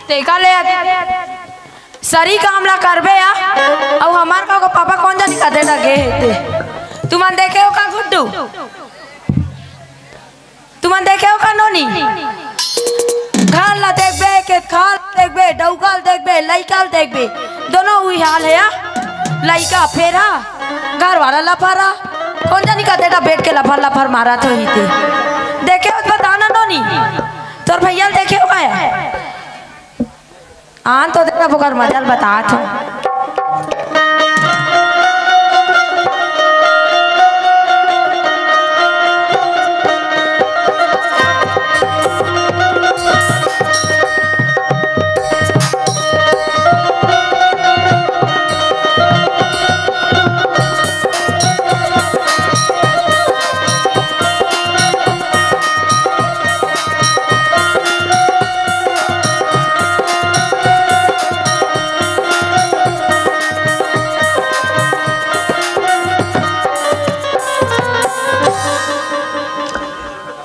देखा ले सरी काम ला करबे या और हमार का पापा कौन जानी कदे लगे हेते तुमन देखे हो का गुड्डू तुमन देखे हो का नोनी खाल ला देखबे के खाल देखबे डौकाल देखबे लइकाल देखबे दोनों हुई हाल है या लइका फेरा घर वाला लफारा कौन जानी कदे बैठ के लफर लफर मारा तो ही थे देखे हो बताना नोनी तोर भैया देखे हो का हाँ तो देखा बुकर मजल बता तो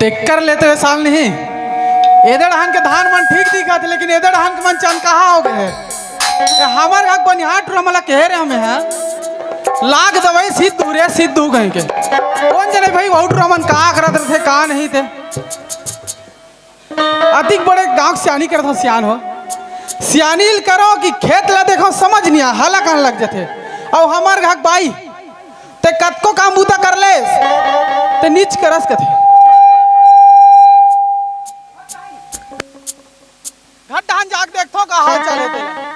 टेक्कर लेते हुए साल नहीं एदड़ हन के धान मन ठीक दिखा थे लेकिन एदड़ हन के मन चंद कहाँ हो गए हमारे हक बनिहाट रमला कह रहे हमें हैं लाग दवाई सिद्धू कहीं के कौन जाने भाई वोट रमन कहाँ करते थे कहाँ नहीं थे अधिक बड़े गांव सियानी करते सियान हो सियानी करो कि खेत ला देखो समझ नहीं आ हला कहने लग जाते और हमारे हक भाई ते कतको काम बूता कर ले ते नीच करस कथे घाट जाग देखो का हाल चले थे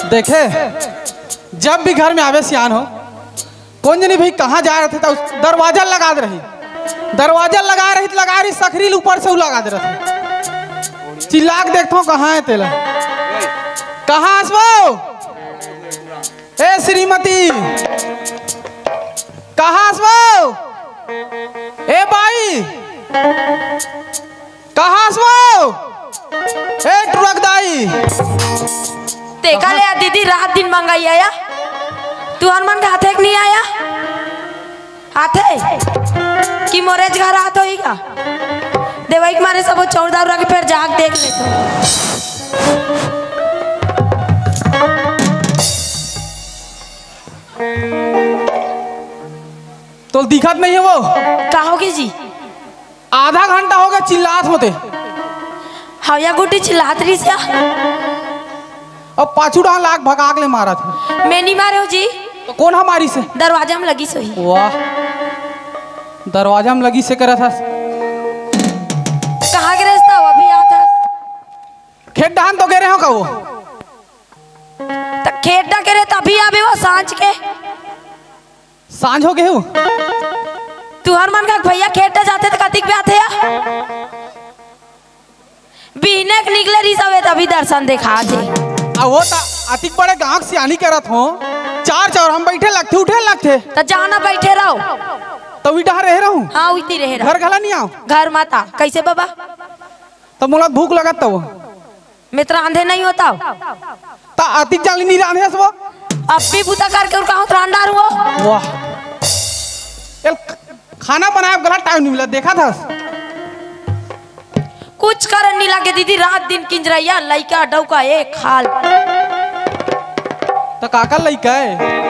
देखे जब भी घर में आवे सियान हो कौन जानी भाई कहाँ जा रहे थे तो दरवाजा लगा रही सखरी ऊपर से लगा दे रहे थे चिल्लाक देखता हूँ कहाँ है तेला कहाँ आसबो ए श्रीमती कहाँ आसबो ए बाई कहाँ आसबो ए ट्रक दाई देखा ले दीदी रात दिन मंगाई आया तू हनुमान के हाथे नहीं आया हाथे कि मोरेज घर हाथ होगा देवाई के मारे सब 14 के फिर जाग देख ले तो दिखत नहीं है वो कहोगे जी आधा घंटा हो गया चिल्लात होते हया गुटी चिल्लात रही से और पाछूड़ा लाख भगाग ले मारा था मैं नहीं मारे हो जी तो कौन हमारी से दरवाजा में लगी सोई वाह दरवाजा में लगी से करा था कहाँ गिरे था वो अभी आता खेत डान तो गिरे हो का वो तो खेत डा गिरे तभी आवे वो सांझ हो गए हो तू हनुमान का भैया खेत जाते तो कतिक पे आते या बीने निकले रही सवे तभी दर्शन देखा थे वो अतिक बड़े गांव से आनी करत हो चार चार हम बैठे लगते उठे लगते तो जाना बैठे रहो तो इधर रह रहा हूँ हाँ उठी रह रहा घर घला नहीं आओ घर माता कैसे बाबा तो मोला भूख लगत तो मित्र आंधे नहीं होता तो अतिक जाली नहीं रांधे वो अब भी बूता करके और कहूँ रांडार हुआ वाह खाना बनाया गला टाइम नहीं मिला देखा था कुछ करन नहीं लगे दीदी रात दिन किंजरैया लइका डौका एक हाल तो काका लइका है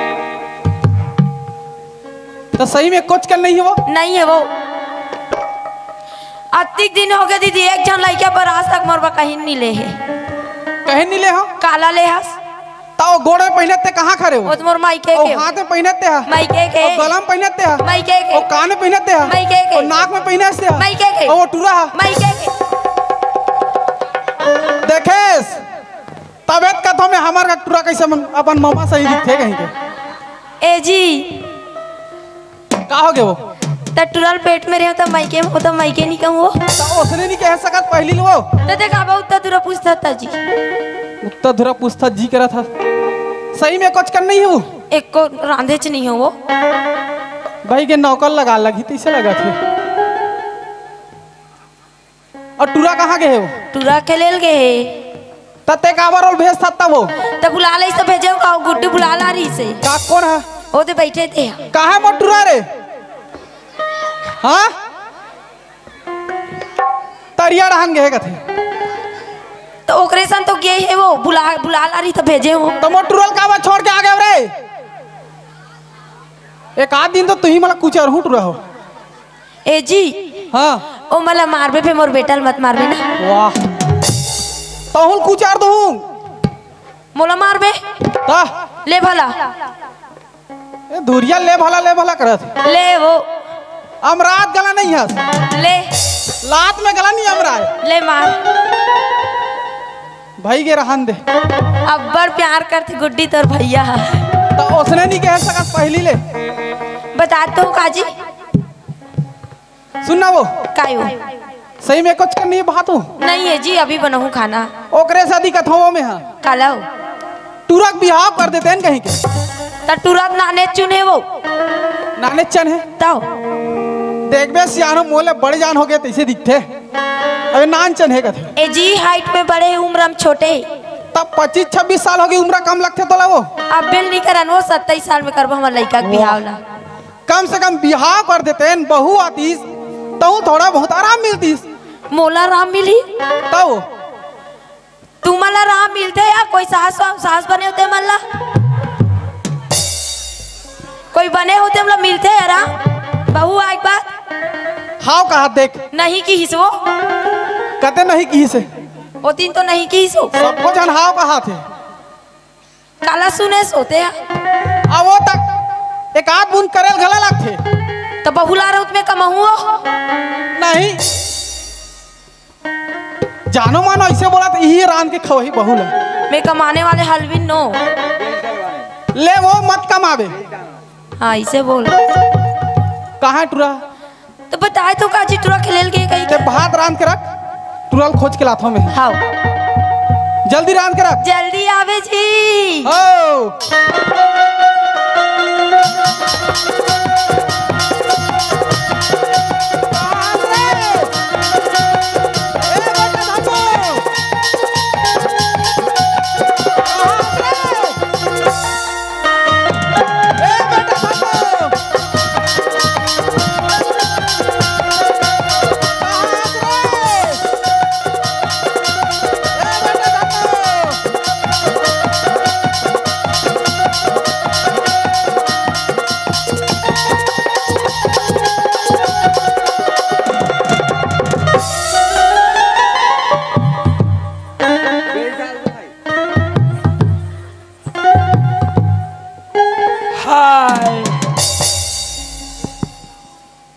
तो सही में कुछ कर नहीं है वो नहीं है वो अधिक दिन हो गए दीदी एक जन लइका पर आज तक मरवा कहीं नहीं ले है कहीं नहीं ले हो काला ले हस तो गोड़े पहनते कहाँ खड़े हो वो तुमर माइके के हाथ में पहनते हैं माइके के गला में पहनते हैं माइके के और कान में पहनते हैं माइके के और नाक में पहनते हैं माइके के और वो टूरा माइके के देखेस तबेत का तो में हमार का टूरा कैसे अपन मामा सही दिखते कहीं के ए जी का हो गए वो टुरल पेट में रहे तो माइके नहीं कहूँ तो उसने नहीं कह सकत पहली वो तो देखा बहुत दूर पूछता था जी उत्तर धुरा पूछता जी करा था सही में कुछ कर नहीं हूँ एक को रांधे च नहीं हो वो भाई के नौकर लगा लगी तीसे लगा थे। और टूरा कहाँ गए हो? टूरा खेलेल गए तते काबर और भेज था वो तो बुला ले से भेजे का गुड्डू बुला ला रही से का कौन है? वो तो बैठे थे कहाँ मोर टूरा रे? हाँ तरिया रहन गए थे तो ओकरे सन तो गए है वो बुला बुला ला रही तो भेजे हो तो मोर टूरल काबर छोड़ के आ गए रे? एक आध दिन तो तू ही मतलब कुछ और हुट रहो। ए जी हाँ ओ मला मारबे पे मोर बेटल मत मारबे ना। वाह तो हुन कुछ और दूं मोला मारबे ता ले भला ए दूरिया ले भला करत ले वो अमरात गला नहीं है ले लात में गला नहीं अमरात ले मार भाई के रहन दे। अब्बर प्यार करती गुड्डी तोर भैया तो उसने नहीं कह सका पहली ले बताते हो काजी सुनना वो कायो सही में कुछ करनी है बात हो नहीं है जी अभी बनाऊं खाना ओकरे शादी कथों में है कालाओ टूरक बिहाव कर देते हैं कहीं के त तुरंत नाने चुने वो नाने चन है ताओ देखबे सियानो मोले बड़े जान हो गए तैसे दिखते अबे नान चन है कथे ए जी हाइट में बड़े उम्र हम छोटे तब 25-26 साल हो गई उम्र कम लगते तो वो अब बिल नहीं करन वो 27 साल में करबो हमार लड़का के बिहाव ला कम से कम बिहाव कर देते हैं बहू आतीस तो थोड़ा बहुत आराम मिलती मोला राम मिली तो तुम्हारा राम मिलते या कोई सास बने होते मल्ला कोई बने होते मतलब मिलते है राम बहू एक बात हाव कहा देख नहीं की हिसो कहते नहीं की से वो तीन तो नहीं की हिसो सबको जन हाव कहा थे काला सुने सोते हैं अब वो तक एक आध बूंद करेल गला लगते तो बहुला रहा में कमाऊँ नहीं जानो मानो ऐसे बोला तो यही रान के खवही बहू ले मैं कमाने वाले हलविन नो ले वो मत कमावे हाँ इसे बोल कहाँ टूरा तो बताए तो काजी टूरा खेल गए कहीं के भात रान के रख टूरल खोज के लाथों में हाँ जल्दी रान के रख जल्दी आवे जी ओ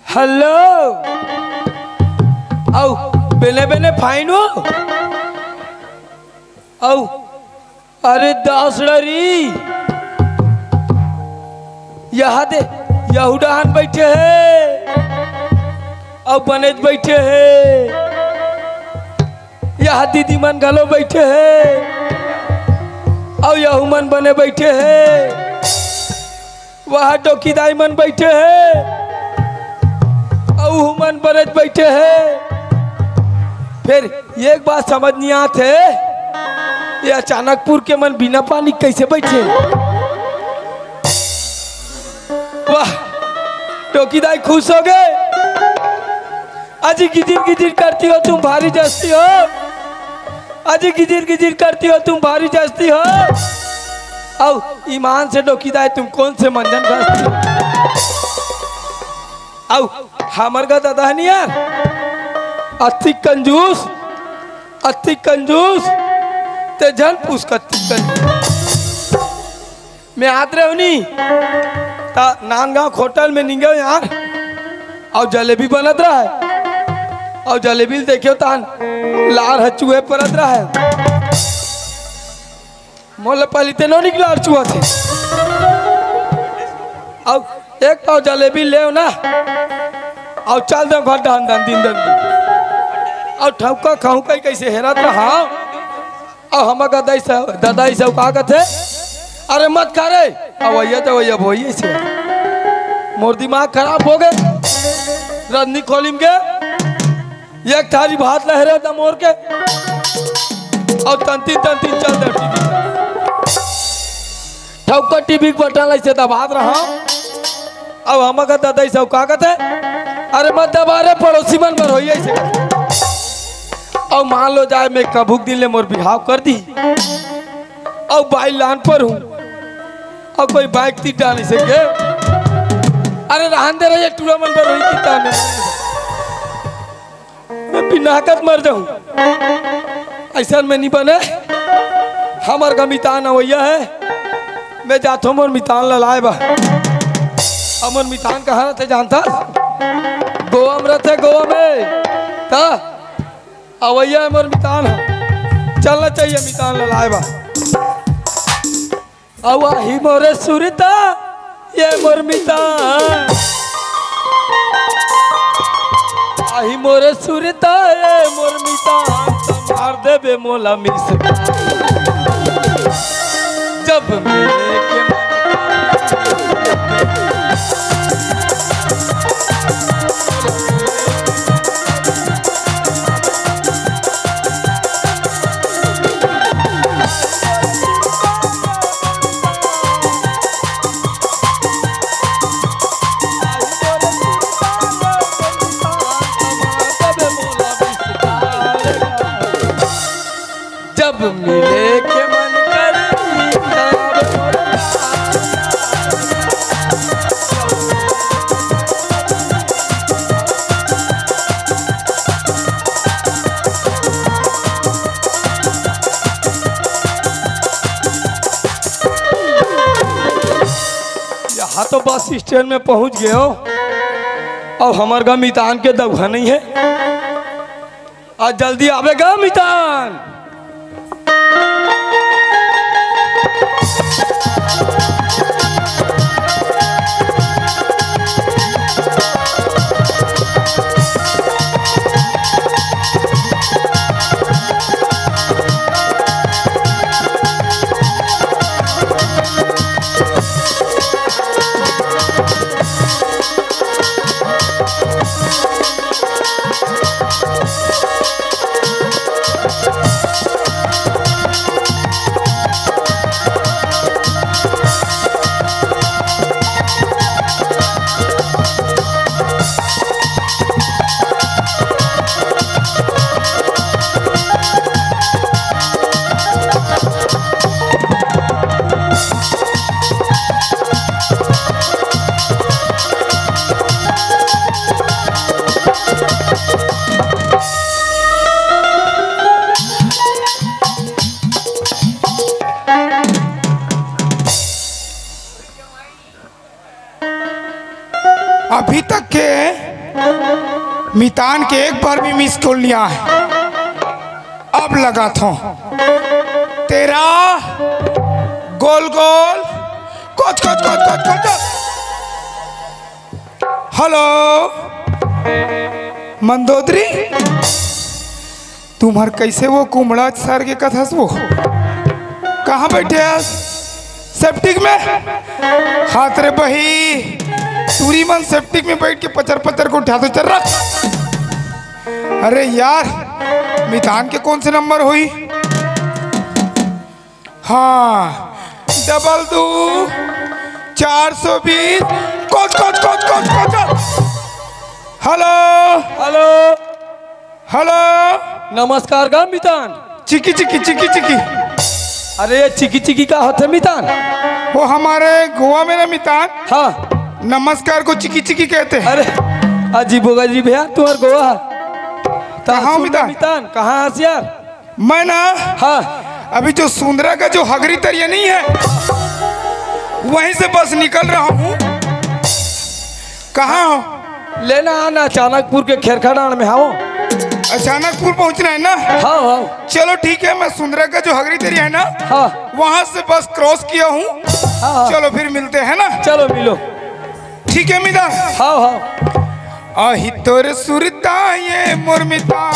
हेलो आओ बेने बेने फाइन हो आओ अरे दासड़ी यहाँ दे यहूदान बैठे हैं और बनेज बैठे हैं यहाँ दीदी मन गलो बैठे हैं और यहू मन बने बैठे हैं वहाँ टोकीदाई मन बैठे हैं मन बरज बैठे हैं। फिर एक बात समझ नहीं आते ये अचानकपुर के मन बिना पानी कैसे बैठे वाह टोकीदाई खुश हो गए आज गिजिर गिजिर करती हो तुम भारी जस्ती हो आज गिजिर गिजिर करती हो तुम भारी जस्ती हो आओ ईमान से टोकीदाई तुम कौन से मंजन करती हो आओ हमार का दादा नहीं यार अति कंजूस ते जन पूछ कत्ती कंजूस मैं आत रहे नहीं ता नांदगांव होटल में निंगे यार और जलेबी बनत रहा है और जलेबी देखियो तान लार हचुए परत रहा है मोल पहली ते नो निकला चुआ थे और एक पाव जलेबी ले ना और चल दे घर दान दान दिन दिन और ठौका खाऊं कई कैसे हेरत रहा और हम दादाई सब का कहते अरे मत करे अब वही तो वही अब वही से मोर दिमाग खराब हो गए। रजनी खोलिम के एक थाली भात लहरे था मोर के और तंती चल दे टीवी ठौका टीवी के बटन ऐसे दबात रहा। अब हम का दादा सब का कहते अरे मत दबा रे पड़ोसी मन में होइए ऐसे। और मान लो जाए मैं कभुक दिन ले मोर बिहाव कर दी और बाई लान पर हूँ और कोई बाइक ती डाल से के अरे रहन दे रही टूरा मन पर रोई किता मैं बिनाकत मर जाऊं। ऐसा में नहीं बने हमार का मितान अवैया है। मैं जाता हूँ मोर मितान ललाए बा। अमर मितान कहाँ रहते जानता गोवा में रहते गोवा में था अवैया है मोर मितान चलना चाहिए मितान ललाए बा। अवा ही मोरे सुरता ये मोर मितान आही मोरे सुरता ये मोर मितान मार दे बे मोला मिस जब मिले के जब मिले के मन करे यहाँ तो बस स्टैंड में पहुँच गए हो और हमार गा मितान के दवा नहीं है। आज जल्दी आवेगा मितान। अभी तक के मितान के एक बार भी मिस कॉल लिया है। अब लगा था तेरा गोल गोल कोच कोच कोच कोच कोच। हेलो मंदोदरी तुम्हार कैसे वो कुमड़ा सर के कथा वो कहाँ बैठे हैं? सेप्टिक में हाथ रे बही सूरी मन सेप्टिक में बैठ के पचर पचर को उठा तो चल रहा। अरे यार मितान के कौन से नंबर हुई? हाँ 22 420 कोच कोच कोच कोच कोच। हेलो हेलो हेलो नमस्कार गा मितान। चिकी चिकी चिकी चिकी। अरे ये चिकी चिकी का हाथ है मितान? वो हमारे गोवा में ना मितान। हाँ नमस्कार को चिकी चिकी कहते हैं। अरे अजीब होगा जी भैया तुम्हार गोवा कहाँ मितान? मितान कहाँ हंस यार? मैं ना हाँ अभी जो सुंदरा का जो हगरी तरिया नहीं है वहीं से बस निकल रहा हूँ। कहाँ हो? लेना आना अचानकपुर के खेरखाडान में आओ। अचानकपुर पहुँचना है ना? हाँ हाँ चलो ठीक है। मैं सुंदरा का जो हगरी तरिया है ना हाँ वहां से बस क्रॉस किया हूँ। हाँ चलो फिर मिलते हैं ना? चलो मिलो। ठीक है मिता। हाँ हाँ आही तोर सुरता ये मोर मितान।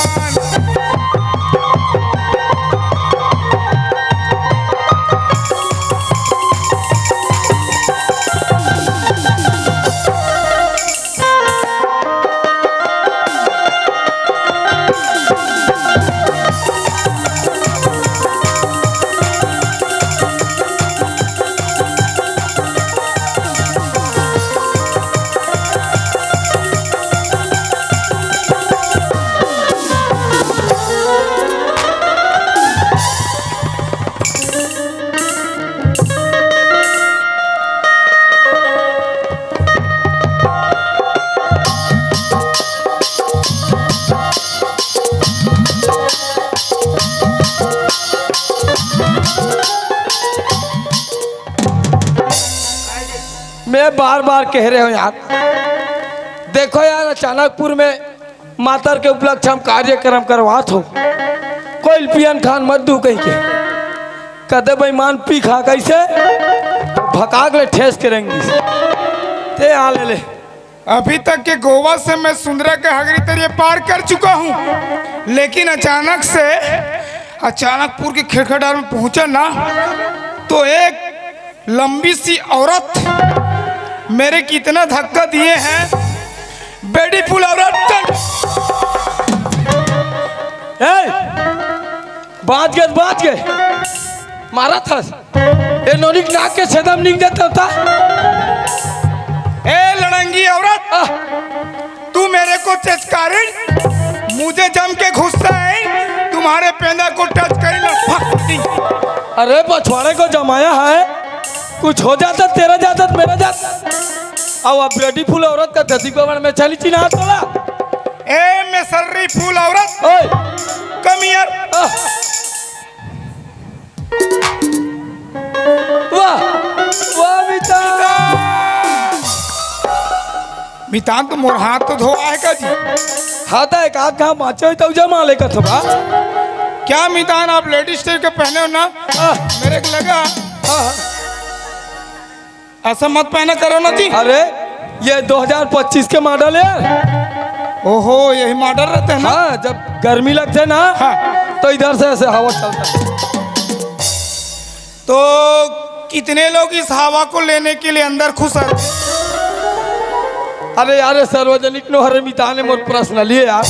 बार बार कह रहे हो यार। देखो यार, अचानकपुर में मातर के उपलक्ष्य हम कार्यक्रम करवात हो, कोई पियन खान मत दू कहीं के कदे बेईमान पी खा कैसे भकाग ले ठेस के रहेंगी ते आ ले। अभी तक के गोवा से मैं सुंदरा के हगरी तरिए पार कर चुका हूँ, लेकिन अचानकपुर के खिड़खड़ार में पहुंचा ना तो एक लंबी सी औरत मेरे कितना धक्का दिए हैं। ब्यूटीफुल औरत, बाज गए मारा था ये नोनिक नाक के छेदम निक देता था। ए लड़ंगी औरत, तू मेरे को चचकारी, मुझे जम के घुसता है, तुम्हारे पेंदा को टच करी ना। अरे पछवाड़े को जमाया है, कुछ हो जाता तेरा जाता मेरा जाता। अब ब्यूटीफुल औरत का दसी पवन में चली चिन्ह तोड़ा। ए मैसर्री फूल औरत, ओए कम हियर। वाह वाह मितान, तो मोर हाथ तो धोआ है का जी? हाथ है का कहाँ माचे तो जमा लेकर थोड़ा। क्या मितान आप लेडीज टाइप के पहने हो ना? मेरे को लगा ऐसा मत पहना करो ना जी। अरे ये 2025 के मॉडल है। ओहो, यही मॉडल रहते हैं ना? हाँ, जब गर्मी लगते ना तो इधर से ऐसे हवा चलता है। तो कितने लोग इस हवा को लेने के लिए अंदर खुश हैं? अरे यार सार्वजनिक नो हरे मितान ने मोर प्रश्न लिए यार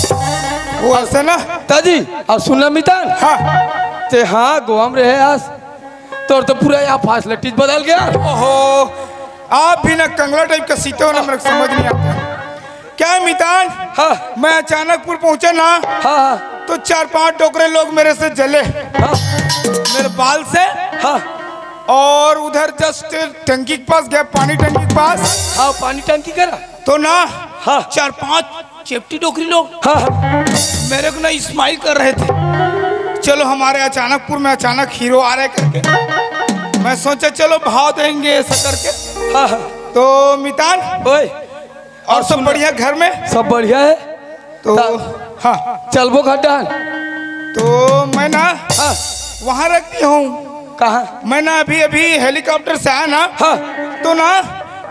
वो ऐसे ना ताजी और सुनना मितान। हाँ ते हाँ गोवा में रहे आज तो पूरा यहाँ फैसिलिटीज बदल गया। ओहो, आप भी ना कंगला टाइप का सीते हो ना, मेरे को समझ नहीं आता क्या मितान। हाँ मैं अचानकपुर पहुंचा ना हाँ तो 4-5 टोकरे लोग मेरे से जले, हाँ मेरे बाल से। हाँ और उधर जस्ट टंकी के पास गया, पानी टंकी के पास। हाँ पानी टंकी करा तो ना हाँ 4-5 चेप्टी डोकरी लोग हाँ मेरे को ना स्माइल कर रहे थे। चलो हमारे अचानकपुर में अचानक हीरो आ रहे करके, मैं सोचा चलो भाव देंगे ऐसा करके। हाँ हाँ तो मितान, ओए और सब बढ़िया घर में? सब बढ़िया है। तो हाँ चलबो खड्डा तो मैं ना हाँ वहाँ रखती हूँ। कहाँ? मैं ना अभी हेलीकॉप्टर से आया ना हाँ तो ना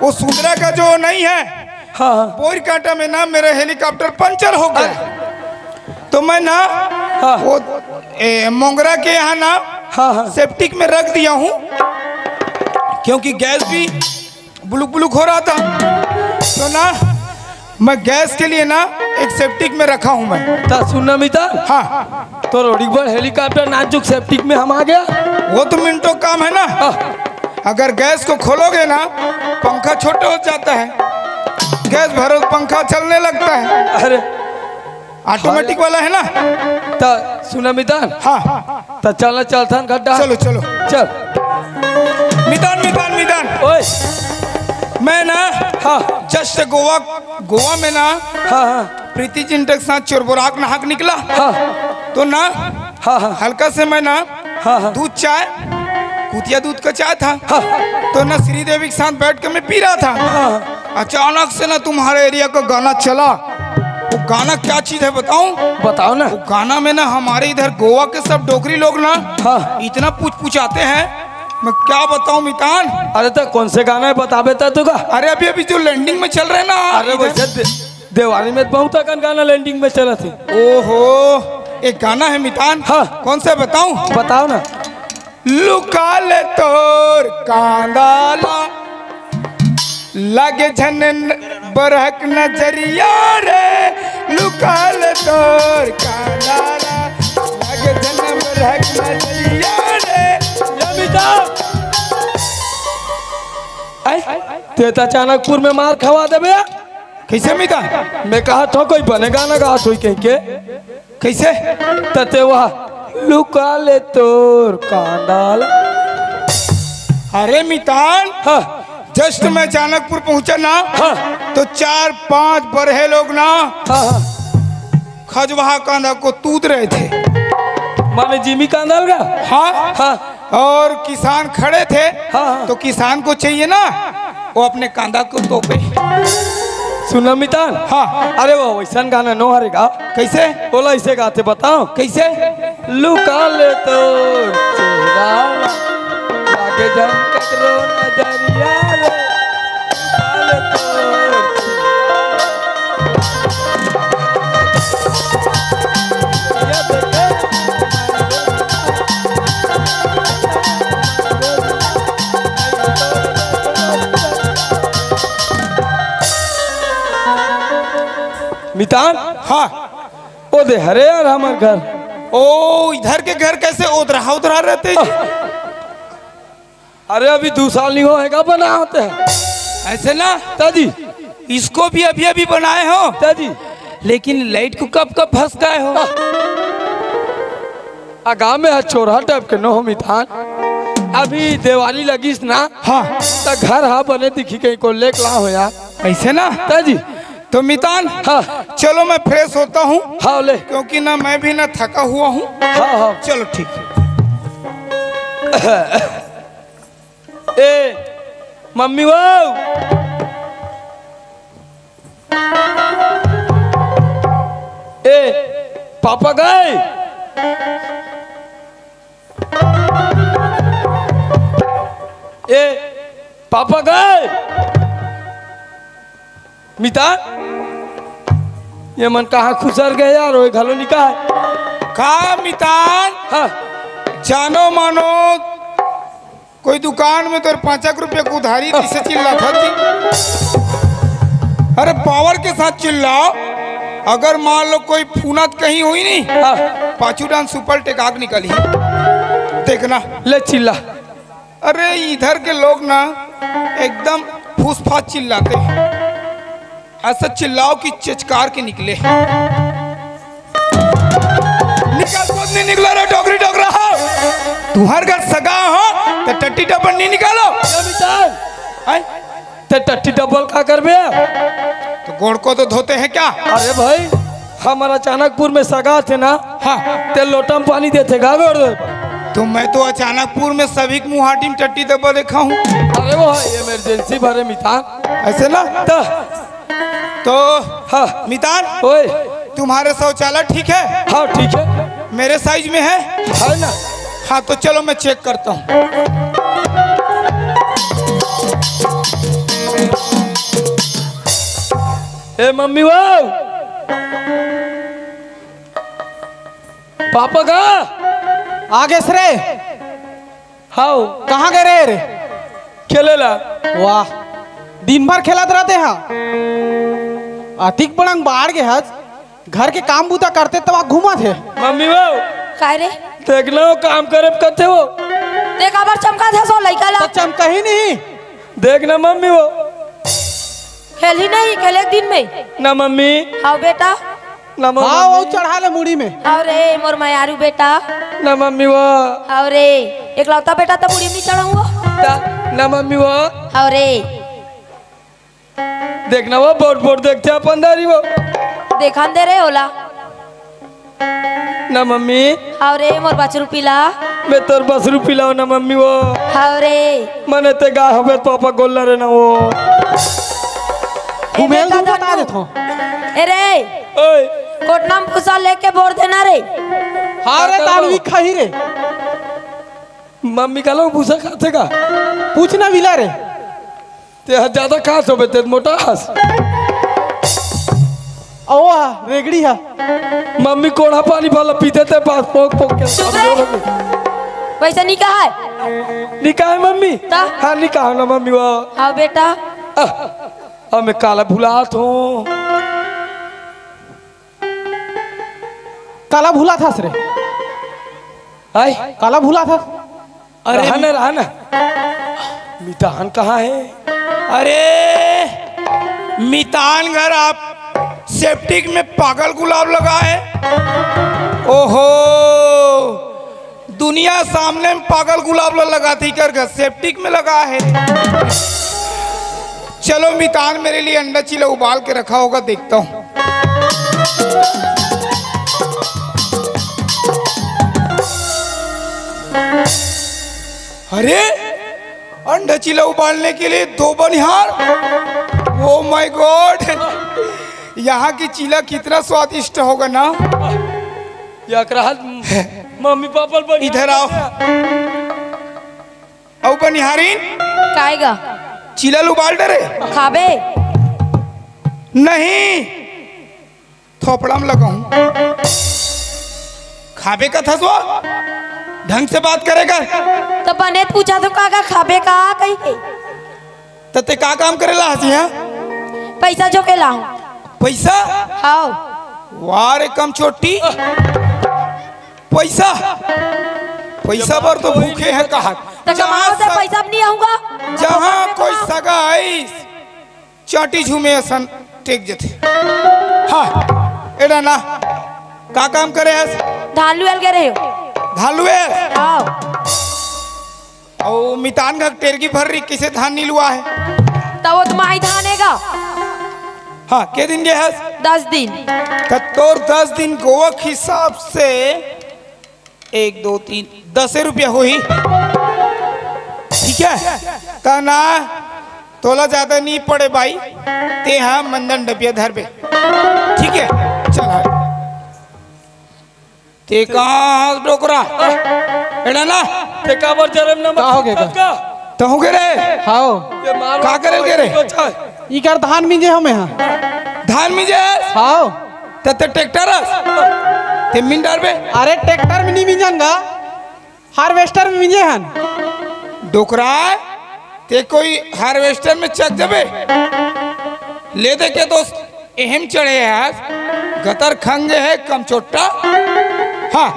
वो सुंदरा का जो नहीं है हाँ बोर कांटा में ना मेरा हेलीकॉप्टर पंचर हो गया। तो मैं ना हाँ वो मोंगरा के यहाँ ना हाँ हाँ सेप्टिक में रख दिया हूँ, क्योंकि गैस भी बुलुक बुलुक हो रहा था। तो ना मैं गैस के लिए ना एक सेप्टिक में रखा हूँ मैं। ता सुनना मिता। हाँ तो रोडी पर हेलीकॉप्टर नाजुक सेप्टिक में हम आ गया। वो तो मिनटों काम है ना। अगर गैस को खोलोगे ना पंखा छोटा हो जाता है, गैस भरो पंखा चलने लगता है। अरे ऑटोमेटिक वाला है ना। ता सुना मितान। हाँ ता चलना चलता गड्ढा। चलो चलो चल मितान मितान मितान। ओए मैं ना हाँ जस्ट गोवा में ना हाँ हाँ प्रीति जिंटा के साथ चोरबोराक नहाक निकला। हाँ तो ना हाँ हाँ हल्का से मैं ना हाँ दूध चाय, कुतिया दूध का चाय था। हाँ तो ना श्रीदेवी के साथ बैठ के मैं पी रहा था। हाँ अचानक से ना तुम्हारे एरिया का गाना चला। वो गाना क्या चीज है बताऊं? बताओ ना। वो गाना में ना हमारे इधर गोवा के सब डोगरी लोग ना हाँ इतना पूछाते हैं, मैं क्या बताऊं मितान। अरे तो कौन से गाना है बताबे तो का? अरे अभी जो लैंडिंग में चल रहे ना। अरे वैसे देवाली में बहुत गाना लैंडिंग में चला थी। ओहो, एक गाना है मितान। हाँ कौन सा बताऊं? बताओ ना। लुका ले तोर कांदाला लगे झन बरहक नजरिया रे। लुका ले तोर कांदाला लगे झन बरहक नजरिया रे। तेता चाणकपुर में मार खवा दे भैया। कैसे मिता? मैं कहा था कोई बनेगा ना गा सोई कह के। कैसे? तते वह लुका ले तोर कांडाल। अरे मितान, हाँ जस्ट मैं चाणकपुर पहुंचा ना हाँ तो 4-5 बरहे लोग ना हाँ हाँ खजवाहा कांदा को तूद रहे थे। माने जिमी कांडाल का। हाँ हाँ और किसान खड़े थे। हाँ तो किसान को चाहिए ना वो अपने कांधा को तोपे। सुना मितान। हाँ। अरे वो वैसा गाना नो हरेगा। कैसे बोला इसे गाते बताओ कैसे? लुका ले तो चेहरा लागे जम करो नजरिया रे, लुका ले तो ये देखे मितान। हाँ। ओ दे हरे यार हमार घर। ओ इधर के घर कैसे उधरा उधरा रहते जी? अरे अभी 2 साल नहीं होएगा बना होते हैं ऐसे ना ताजी। इसको भी अभी अभी बनाए हो ताजी लेकिन लाइट को कब कब फंस गए हो? आगा में है चोरा टाइप के नो मितान। अभी दिवाली लगी ना। हाँ। तो घर हाँ बने दिखी कहीं को लेक ला हो यार ऐसे ना ताजी। तो मितान हाँ चलो मैं फ्रेश होता हूँ हाँ ले क्योंकि ना मैं भी ना थका हुआ हूँ। हाँ हाँ चलो ठीक है। ए मम्मी वो ए पापा गए। ए पापा गए। मिता ये मन कहाँ खुसर गए यार वो घलो निकाल। का मितान हाँ जानो मानो कोई दुकान में तो 5 रुपये को उधारी से चिल्ला था जी। अरे पावर के साथ चिल्लाओ। अगर मान लो कोई फूनत कहीं हुई नहीं हाँ 5 डांस सुपर टेकाक निकली देखना। ले चिल्ला। अरे इधर के लोग ना एकदम फूस फास चिल्लाते हैं। ऐसा चिल्लाओ कि चिचकार के निकले। निकल खुद नहीं निकला रे डोगरी डोगरा हो। तुम्हार घर सगा हो तो टट्टी डबल नहीं निकालो। ते टट्टी डबल का कर बे? तो गोड़ को तो धोते हैं क्या? अरे भाई हमारा चाणकपुर में सगा थे ना। हाँ ते लोटा में पानी देते गा गोड़ दे। तो मैं तो अचानकपुर में सभी मुहाटी में टट्टी डबल देखा हूँ। अरे वो इमरजेंसी भरे मितान ऐसे ना तो हाँ मितान ओए तुम्हारे शौचालय ठीक है? हाँ ठीक है मेरे साइज में है ना। हाँ तो चलो मैं चेक करता हूँ। ए मम्मी वो पापा का आगे से रे हाँ कहाँ गए रे? खेलेला। वाह दिन भर खेलत रहते हैं। अतिक बड़ंग बाढ़ के हज घर के काम बूता करते तब घूमा थे। मम्मी वो काय रे देखना हो काम करे करते हो देख आबर चमका थे सो लइका ला तो चमका ही नहीं। देखना मम्मी वो खेल ही नहीं खेले एक दिन में। ना मम्मी हाँ बेटा ना हाँ मम्मी वो चढ़ा ले मुड़ी में। हाँ रे मोर मायारू बेटा। ना मम्मी वो हाँ रे एकलौता बेटा तो बुढ़ी नहीं चढ़ाऊंगा। ना मम्मी वो हाँ रे देखना वो बोट बोट देखते अपन दारी वो देखान दे रे होला। ना मम्मी हाँ रे मोर बचरू पीला। मैं तोर बसरू पिलाओ ना मम्मी वो हाँ रे मने ते गा हवे पापा गोल्ला रे ना वो घुमेल तू बता दे तो। ए रे ओए कोटनाम फुसा लेके बोर देना रे। हाँ रे दालवी खाही रे। मम्मी का लोग भूसा खाते का पूछना मिला रे। ते ज्यादा खास हो बेते मोटा खास। ओ रेगड़ी है। मम्मी कोड़ा पानी वाला पीते थे पास पोक पोक के चुप रे वैसा नहीं कहा है। निकाह है मम्मी ता? हाँ निकाह ना मम्मी वो हाँ बेटा अब मैं काला भुलात हूँ। काला भूला था सरे। आई काला भूला था। अरे रहा ना मितान कहाँ है? अरे मितान घर आप सेप्टिक में पागल गुलाब लगा है। ओहो दुनिया सामने में पागल गुलाब लगाती कर घर सेप्टिक में लगा है। चलो मितान मेरे लिए अंडा चिल्ला उबाल के रखा होगा देखता हूँ। अरे अंडा चीला उबालने के लिए 2 बनिहार। ओ माय गॉड, यहाँ की चीला कितना स्वादिष्ट होगा ना। या मम्मी पापा पर इधर आओ। औ बनिहारीन काएगा चीला उबाल डरे खाबे नहीं, थोपड़ा में लगाऊं। खाबे का था तो ढंग से बात करेगा। तो बने पूछा तो काका खाबे का कही के तते का काम करेला हसिया? पैसा जो के लाऊं। पैसा? आओ वाह रे कम छोटी, पैसा पैसा पर तो भूखे हैं कहा। तो कमाओ से पैसा भी नहीं आऊंगा। जहाँ कोई सगा आई चाटी झूमे असन टेक जथे। हाँ एडा ना का काम करे है? धान लुएल के रहे हो धालुए आओ। और मितान का टेरगी भर रही किसे धान नहीं लुआ है? तो वो तुम्हारी धानेगा। हाँ के दिन गए है? 10 दिन। तोर 10 दिन गोवा के हिसाब से 1 2 3 10 रुपया हो ही। ठीक है तना तोला ज्यादा नहीं पड़े भाई, ते हाँ मंदन डबिया धर बे। ठीक है चल ते कहाँ डोकरा एडा ना ते काबर जरम ना का हो गया का? तो हो गए रे। हाओ ये मारो का करे गे रे? ई कर धान मिंजे हमें हां धान में जे हाओ ते ट्रैक्टर ते मिन डाल बे। अरे ट्रैक्टर में नहीं मिंजनगा, हार्वेस्टर में मिंजे हन। डोकरा ते कोई हार्वेस्टर में चक जबे ले दे के दोस्त एहम चढ़े है गतर खंगे है कम छोटा। हाँ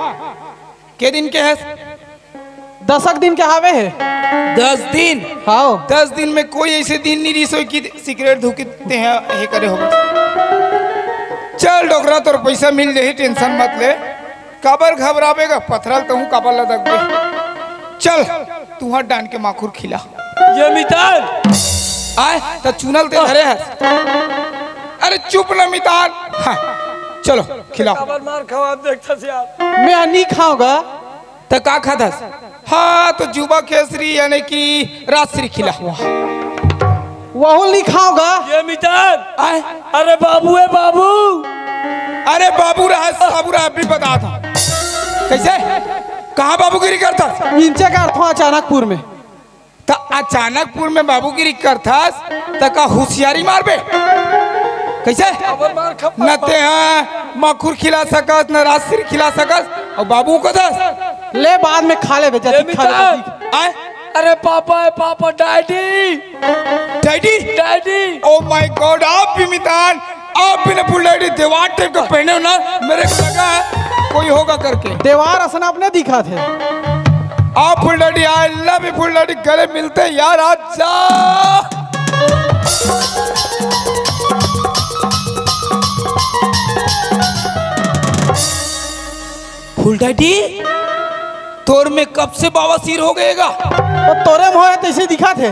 के दिन के है? 10 दिन के हावे है। 10 दिन? हाओ 10 दिन में कोई ऐसे दिन नहीं रही सो कि सिगरेट धुकते हैं ये करे होगा। चल डोकरा तोर पैसा मिल जाए, टेंशन मत ले। काबर घबरावेगा? पथरल तो हूँ काबर लदक बे। चल तू हाथ डांड के माखूर खिला। ये मितान आए तो चुनल ते धरे है। अरे चुप ना मितान। हाँ चलो खिलाओ। काबर मार खवा देखता से यार। मैं नहीं खाऊंगा। तो का खाता? हाँ तो जुबा केसरी यानी कि राजश्री खिला। वह नहीं खाऊंगा। ये मितान आए अरे बाबू है बाबू। अरे बाबू रहा बाबू रहा भी बता था कैसे कहाँ बाबूगिरी करता? इंचे का अर्थ अचानकपुर में। तो अचानकपुर में बाबूगिरी करता तो का होशियारी मार बे कैसे? काबर मार खप न ते हाँ मखुर खिला सकस न राजश्री खिला सकस और बाबू को दस ले बाद में खा ले बेटा। ये मितान आए अरे पापा है पापा daddy daddy daddy. Oh my God आप भी मितान आप भी ने फुल डैडी देवार टाइप का पहने हो ना, मेरे को लगा है कोई होगा करके। देवार असन आपने दिखा थे। आप full daddy I love you full daddy गले मिलते यार आज जा। फुल डैडी तोर में कब से बवासीर हो गएगा? तो तोरे मोहे तैसे दिखा थे।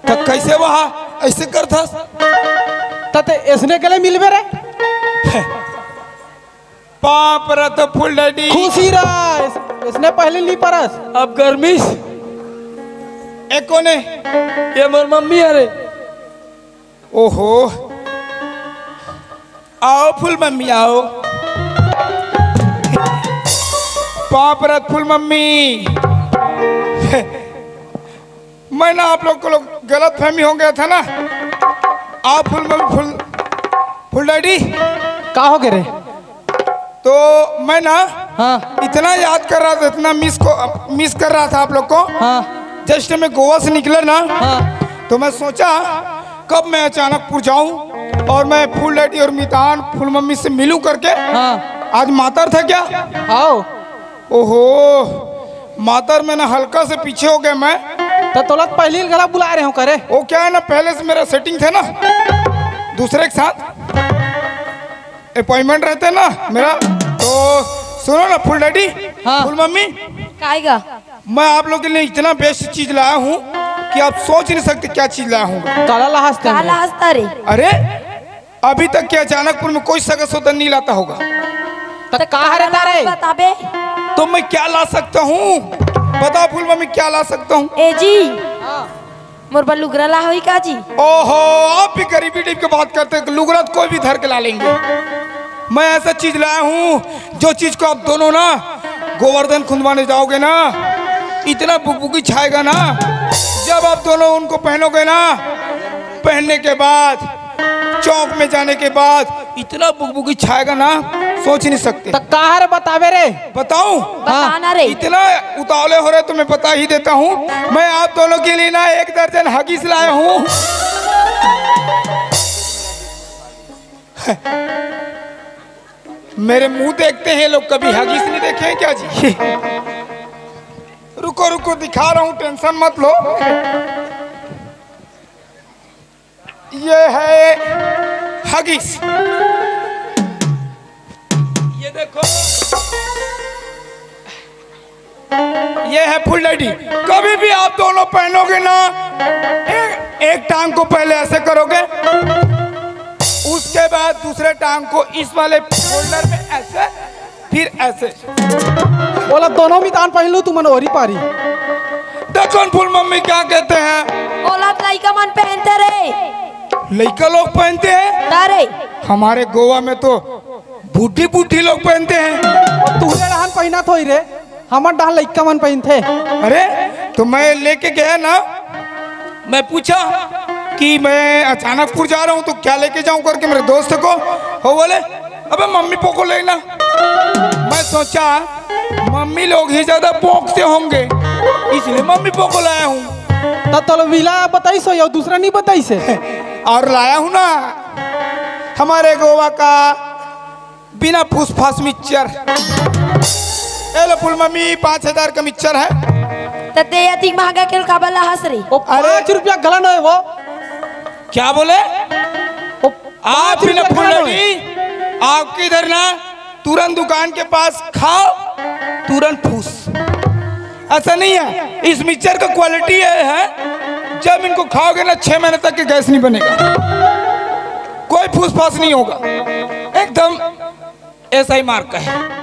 तो कैसे वहाँ ऐसे करता? तते इसने गले मिलबे रे। पाप रत फुल डैडी खुशी रहा इसने पहले ली परस। अब गर्मिश एक कोने ये मोर मम्मी अरे। ओहो आओ फुल मम्मी आओ। पाप रत फुल मम्मी मैं ना आप लोग को गलत फहमी हो गया था ना। आप फुल मम्मी फुल डैडी का हो गए रे? तो मैं ना हाँ इतना याद कर रहा था, इतना मिस कर रहा था आप लोग को। हाँ जस्ट मैं गोवा से निकला ना हाँ तो मैं सोचा कब मैं अचानकपुर जाऊं और मैं फुल डैडी और मितान फुल मम्मी से मिलूं करके। हाँ आज मातर था क्या? आओ ओहो मातर में ना हल्का से पीछे हो गया मैं। तो तोलत पहली गला बुला रहे हो करे। वो क्या है ना पहले से मेरा सेटिंग था ना दूसरे के साथ अपॉइंटमेंट रहते ना मेरा। तो सुनो ना फुल डैडी हाँ। फुल मम्मी काएगा मैं आप लोग के लिए इतना बेस्ट चीज लाया हूँ कि आप सोच नहीं सकते क्या चीज लाया हूँ। काला लहासते काला हंसता रे। अरे अभी तक के अचानकपुर में कोई सगा सौदा नहीं लाता होगा। तो कहा रे तारे? बताबे तो मैं क्या ला सकता हूँ? बताओ फुल मम्मी क्या ला सकता हूँ? ए जी मोर पर लुगरा ला होई काजी। ओहो, आप भी गरीबी टाइप की बात करते हैं। लुगरा तो कोई भी धर के ला लेंगे। मैं ऐसा चीज लाया हूँ जो चीज को आप दोनों ना गोवर्धन खुंदवाने जाओगे ना, इतना बुकबुकी छाएगा ना। जब आप दोनों उनको पहनोगे ना, पहनने के बाद चौक में जाने के बाद इतना बुकबुकी छाएगा ना, सोच नहीं सकते। तो कहा रे बतावे रे? बताऊं? बताना रे। इतना उतावले हो रहे तो मैं बता ही देता हूँ। मैं आप दोनों के लिए ना 1 दर्जन हगीज लाया हूँ। मेरे मुंह देखते हैं लोग, कभी हगीज नहीं देखे हैं क्या जी? रुको रुको, दिखा रहा हूँ, टेंशन मत लो। ये है हगीज, ये देखो, ये है फुल लड़ी। कभी भी आप दोनों पहनोगे ना, एक टांग को पहले ऐसे करोगे, उसके बाद दूसरे टांग को इस वाले फोल्डर में ऐसे, फिर ऐसे। बोला दोनों भी तान पहन लू, तू मन ओरी पारी। देखो फुल मम्मी क्या कहते हैं, ओला लइका मन पहनते रे। लड़का लोग पहनते हैं? तारे हमारे गोवा में तो बूढ़ी बूढ़ी लोग पहनते हैं। तू डहान पहना थोई रे, हमर डहान लइका मन पहनते। अरे तो मैं लेके गया ना, मैं पूछा कि मैं अचानकपुर जा रहा हूँ तो क्या लेके जाऊं करके मेरे दोस्त को। हो बोले अबे मम्मी पोको लेना। मैं सोचा मम्मी लोग ही ज्यादा पोकते होंगे, इसलिए मम्मी पोको लाया हूँ। तो विला बताई सो या दूसरा नहीं बताई से? और लाया हूँ ना हमारे गोवा का बिना फूसफास मिक्सचर। एलो फुल मम्मी 5000 का मिक्सचर है। तो ते अति महंगा केल काबला हंस रे। वो 5 रुपया गलन है वो। क्या बोले? वो आप बिना फुलड़ी आपके इधर ना तुरंत दुकान के पास खाओ, तुरंत फूस। ऐसा नहीं है, इस मिक्सचर का क्वालिटी है जब इनको खाओगे ना 6 महीने तक के गैस नहीं बनेगा, कोई फूस फास नहीं होगा, एकदम ऐसा ही मार्का है।